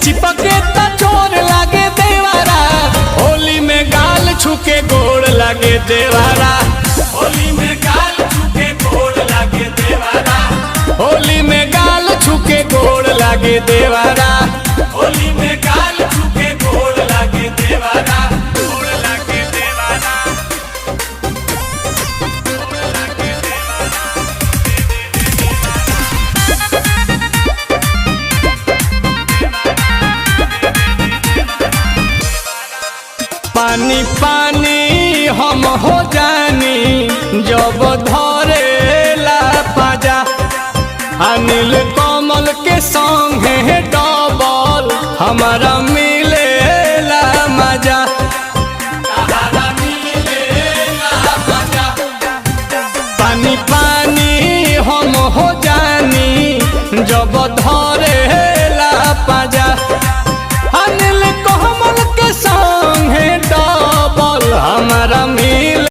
चिपके त चोर लागे देवारा, होली में गाल छुके गोड़ लागे देवारा, होली में गाल छुके गोड़ लागे देवारा, होली में गाल छुके गोड़ लागे देवारा, होली में गाल छुके गोड़ लागे देवारा, गोड़ लागे देवारा, गोड़ लागे देवारा। पानी पानी हम हो जानी जब धरेला पाजा, अनिल कमल के संग है डबल हमारा